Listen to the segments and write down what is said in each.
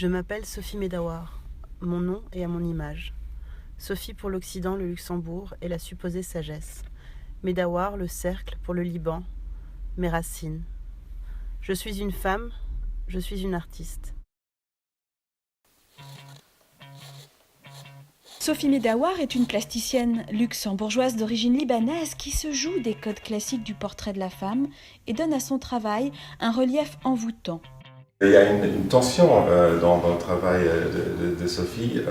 Je m'appelle Sophie Medawar, mon nom est à mon image. Sophie pour l'Occident, le Luxembourg et la supposée sagesse. Medawar, le cercle pour le Liban, mes racines. Je suis une femme, je suis une artiste. Sophie Medawar est une plasticienne luxembourgeoise d'origine libanaise qui se joue des codes classiques du portrait de la femme et donne à son travail un relief envoûtant. Il y a une tension dans le travail de Sophie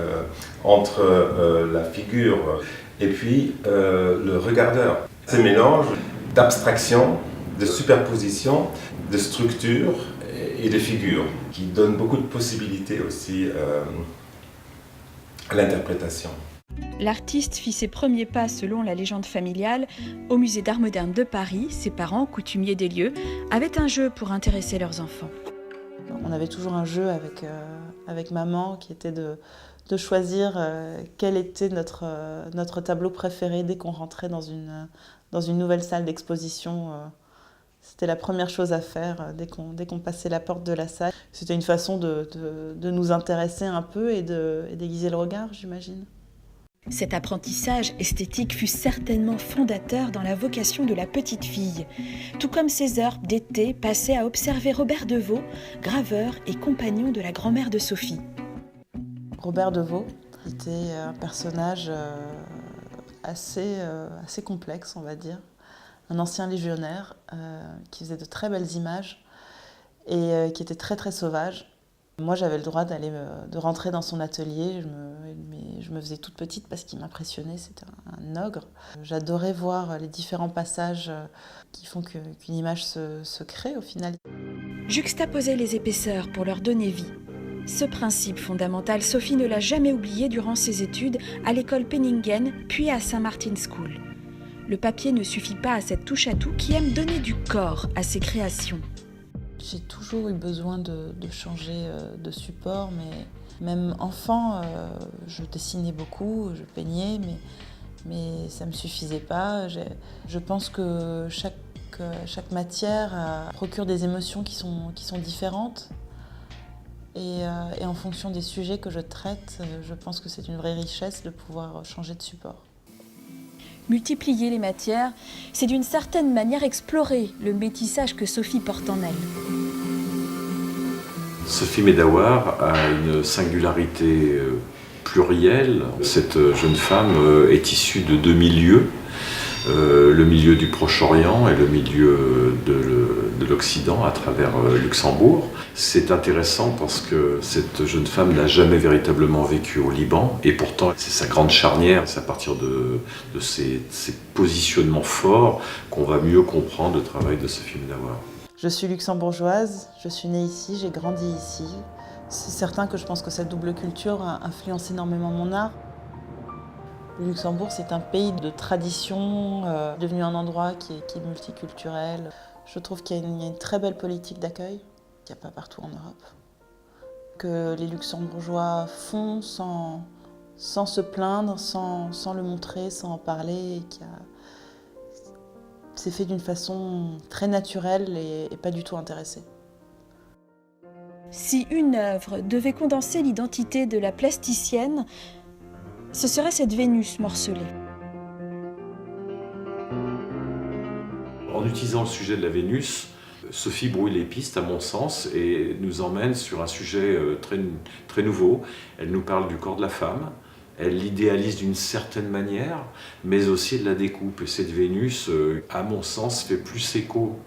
entre la figure et puis le regardeur. Ce mélange d'abstraction, de superposition, de structure et de figure qui donne beaucoup de possibilités aussi à l'interprétation. L'artiste fit ses premiers pas, selon la légende familiale, au musée d'art moderne de Paris. Ses parents, coutumiers des lieux, avaient un jeu pour intéresser leurs enfants. On avait toujours un jeu avec maman qui était de choisir quel était notre tableau préféré dès qu'on rentrait dans une nouvelle salle d'exposition. C'était la première chose à faire dès qu'on passait la porte de la salle. C'était une façon de nous intéresser un peu et d'aiguiser le regard, j'imagine. Cet apprentissage esthétique fut certainement fondateur dans la vocation de la petite fille, tout comme ses heures d'été passées à observer Robert Deveau, graveur et compagnon de la grand-mère de Sophie. Robert Deveau était un personnage assez complexe, on va dire. Un ancien légionnaire qui faisait de très belles images et qui était très très sauvage. Moi, j'avais le droit de rentrer dans son atelier, mais je me faisais toute petite parce qu'il m'impressionnait, c'était un ogre. J'adorais voir les différents passages qui font qu'une image se crée au final. Juxtaposer les épaisseurs pour leur donner vie. Ce principe fondamental, Sophie ne l'a jamais oublié durant ses études à l'école Penningen, puis à Saint Martin's School. Le papier ne suffit pas à cette touche-à-tout qui aime donner du corps à ses créations. J'ai toujours eu besoin de changer de support, mais même enfant, je dessinais beaucoup, je peignais, mais ça ne me suffisait pas. Je pense que chaque matière procure des émotions qui sont différentes. Et en fonction des sujets que je traite, je pense que c'est une vraie richesse de pouvoir changer de support. Multiplier les matières, c'est d'une certaine manière explorer le métissage que Sophie porte en elle. Sophie Medawar a une singularité plurielle. Cette jeune femme est issue de deux milieux, le milieu du Proche-Orient et le milieu de l'Occident à travers Luxembourg. C'est intéressant parce que cette jeune femme n'a jamais véritablement vécu au Liban et pourtant c'est sa grande charnière, c'est à partir de ces positionnements forts qu'on va mieux comprendre le travail de Sophie Medawar. Je suis luxembourgeoise, je suis née ici, j'ai grandi ici. C'est certain que je pense que cette double culture influence énormément mon art. Le Luxembourg, c'est un pays de tradition, devenu un endroit qui est multiculturel. Je trouve qu'il y a une très belle politique d'accueil, qu'il n'y a pas partout en Europe. Que les Luxembourgeois font sans se plaindre, sans le montrer, sans en parler. Et c'est fait d'une façon très naturelle et pas du tout intéressée. Si une œuvre devait condenser l'identité de la plasticienne, ce serait cette Vénus morcelée. En utilisant le sujet de la Vénus, Sophie brouille les pistes, à mon sens, et nous emmène sur un sujet très, très nouveau. Elle nous parle du corps de la femme, elle l'idéalise d'une certaine manière, mais aussi de la découpe. Et cette Vénus, à mon sens, fait plus écho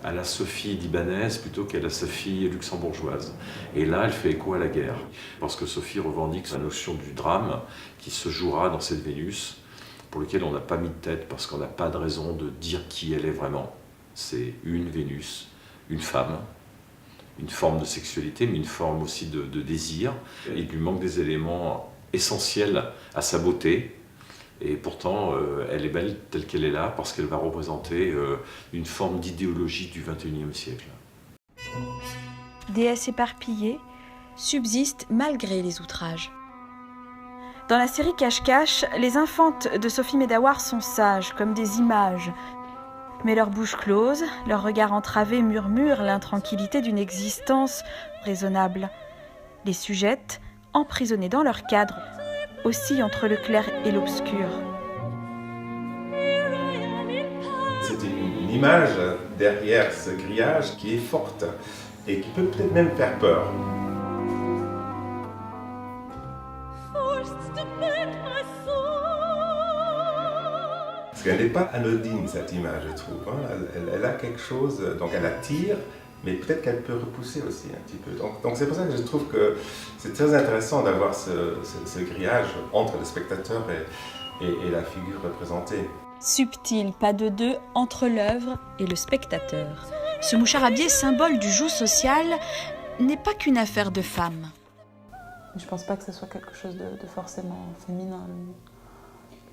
à la Sophie libanaise plutôt qu'à la Sophie luxembourgeoise. Et là, elle fait écho à la guerre, parce que Sophie revendique la notion du drame qui se jouera dans cette Vénus, pour lequel on n'a pas mis de tête, parce qu'on n'a pas de raison de dire qui elle est vraiment. C'est une Vénus, une femme, une forme de sexualité, mais une forme aussi de désir. Il lui manque des éléments essentiels à sa beauté, et pourtant elle est belle telle qu'elle est là, parce qu'elle va représenter une forme d'idéologie du XXIe siècle. Déesse éparpillée, subsiste malgré les outrages. Dans la série Cache-Cache, les infantes de Sophie Medawar sont sages, comme des images. Mais leur bouche close, leur regard entravé murmure l'intranquillité d'une existence raisonnable. Les sujettes, emprisonnées dans leur cadre, oscillent entre le clair et l'obscur. C'est une image derrière ce grillage qui est forte et qui peut peut-être même faire peur. Parce qu'elle n'est pas anodine, cette image, je trouve. Elle a quelque chose, donc elle attire, mais peut-être qu'elle peut repousser aussi un petit peu. Donc c'est pour ça que je trouve que c'est très intéressant d'avoir ce grillage entre le spectateur et la figure représentée. Subtil pas de deux entre l'œuvre et le spectateur. Ce moucharabier, symbole du joug social, n'est pas qu'une affaire de femmes. Je ne pense pas que ce soit quelque chose de forcément féminin.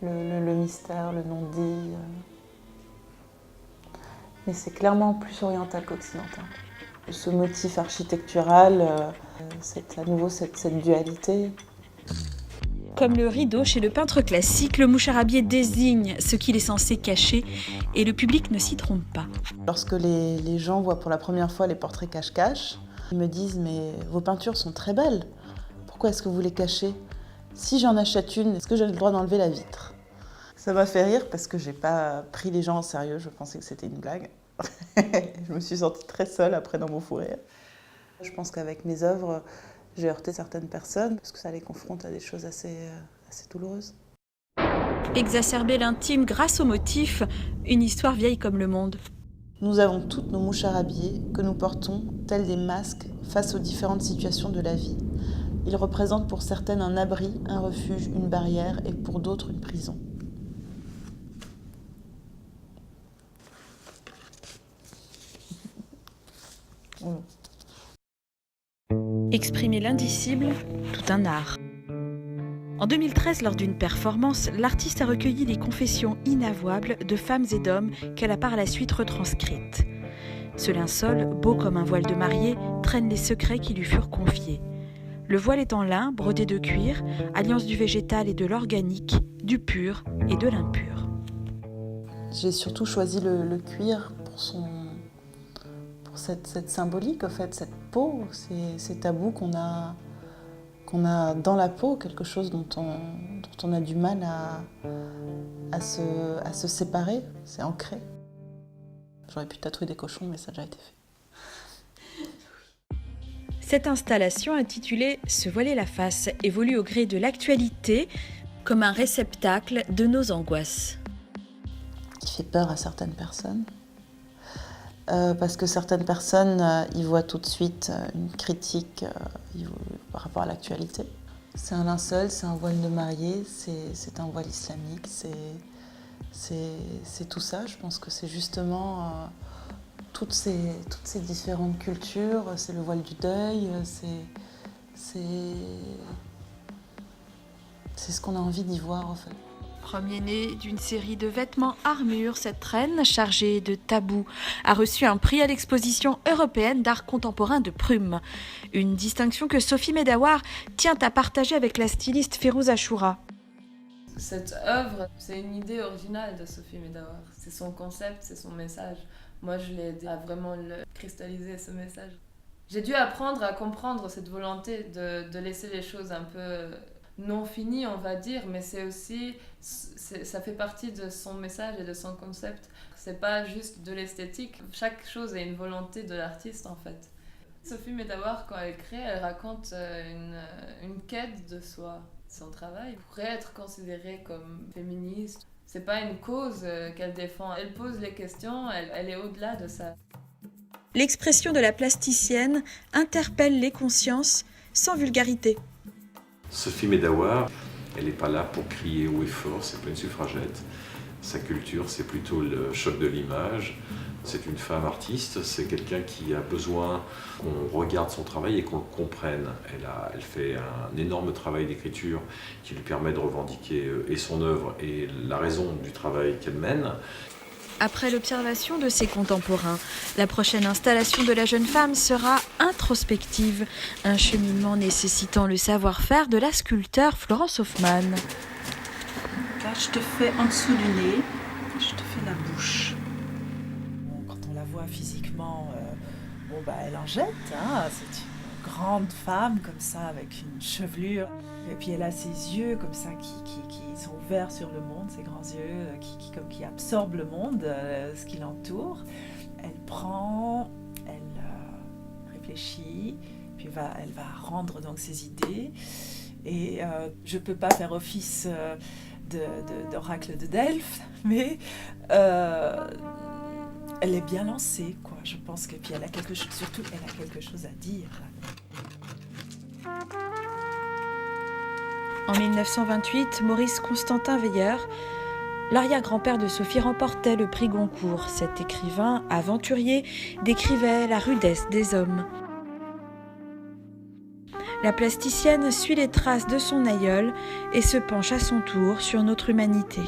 Le mystère, le non-dit. Mais c'est clairement plus oriental qu'occidental. Ce motif architectural, c'est à nouveau cette dualité. Comme le rideau chez le peintre classique, le moucharabier désigne ce qu'il est censé cacher et le public ne s'y trompe pas. Lorsque les gens voient pour la première fois les portraits cache-cache, ils me disent « mais vos peintures sont très belles, pourquoi est-ce que vous les cachez ? Si j'en achète une, est-ce que j'ai le droit d'enlever la vitre ?» Ça m'a fait rire parce que j'ai pas pris les gens au sérieux, je pensais que c'était une blague. Je me suis sentie très seule après dans mon fou rire. Je pense qu'avec mes œuvres, j'ai heurté certaines personnes parce que ça les confronte à des choses assez douloureuses. Exacerber l'intime grâce au motif, une histoire vieille comme le monde. Nous avons toutes nos moucharabiés que nous portons tels des masques face aux différentes situations de la vie. Ils représentent pour certaines un abri, un refuge, une barrière et pour d'autres une prison. Exprimer l'indicible, tout un art. En 2013, lors d'une performance, l'artiste a recueilli les confessions inavouables de femmes et d'hommes qu'elle a par la suite retranscrites. Ce linceul, beau comme un voile de mariée, traîne les secrets qui lui furent confiés. Le voile est en lin, brodé de cuir, alliance du végétal et de l'organique, du pur et de l'impur. J'ai surtout choisi le cuir pour cette symbolique, en fait, cette peau, ces tabous qu'on a dans la peau, quelque chose dont on a du mal à se séparer, c'est ancré. J'aurais pu tatouer des cochons, mais ça a déjà été fait. Cette installation intitulée « Se voiler la face » évolue au gré de l'actualité comme un réceptacle de nos angoisses. Qui fait peur à certaines personnes. Parce que certaines personnes y voient tout de suite une critique par rapport à l'actualité. C'est un linceul, c'est un voile de mariée, c'est un voile islamique, c'est tout ça. Je pense que c'est justement toutes ces différentes cultures, c'est le voile du deuil, c'est ce qu'on a envie d'y voir en fait. Premier-né d'une série de vêtements armures, cette reine, chargée de tabous, a reçu un prix à l'exposition européenne d'art contemporain de Prüm. Une distinction que Sophie Medawar tient à partager avec la styliste Férouz Choura. Cette œuvre, c'est une idée originale de Sophie Medawar. C'est son concept, c'est son message. Moi, je l'ai aidé à vraiment cristalliser, ce message. J'ai dû apprendre à comprendre cette volonté de laisser les choses un peu non finies, on va dire, mais c'est aussi, ça fait partie de son message et de son concept. C'est pas juste de l'esthétique. Chaque chose est une volonté de l'artiste, en fait. Sophie Medawar, quand elle crée, elle raconte une quête de soi. Son travail pourrait être considéré comme féministe. C'est pas une cause qu'elle défend. Elle pose les questions, elle est au-delà de ça. L'expression de la plasticienne interpelle les consciences sans vulgarité. Sophie Medawar, elle n'est pas là pour crier haut et fort, c'est pas une suffragette. Sa culture, c'est plutôt le choc de l'image. C'est une femme artiste, c'est quelqu'un qui a besoin qu'on regarde son travail et qu'on le comprenne. Elle fait un énorme travail d'écriture qui lui permet de revendiquer et son œuvre et la raison du travail qu'elle mène. Après l'observation de ses contemporains, la prochaine installation de la jeune femme sera introspective, un cheminement nécessitant le savoir-faire de la sculpteur Florence Hoffmann. Là, je te fais en dessous du nez, je te fais la bouche. Quand on la voit physiquement, elle en jette, hein, c'est une grande femme comme ça, avec une chevelure. Et puis elle a ses yeux comme ça qui sont ouverts sur le monde, ses grands yeux qui absorbent le monde, ce qui l'entoure. Elle prend, elle réfléchit, puis elle va rendre donc ses idées. Et je ne peux pas faire office d'oracle de Delphes, mais elle est bien lancée, quoi. Je pense que puis elle a quelque chose à dire. En 1928, Maurice Constantin Veilleur, l'arrière-grand-père de Sophie, remportait le prix Goncourt. Cet écrivain aventurier décrivait la rudesse des hommes. La plasticienne suit les traces de son aïeul et se penche à son tour sur notre humanité.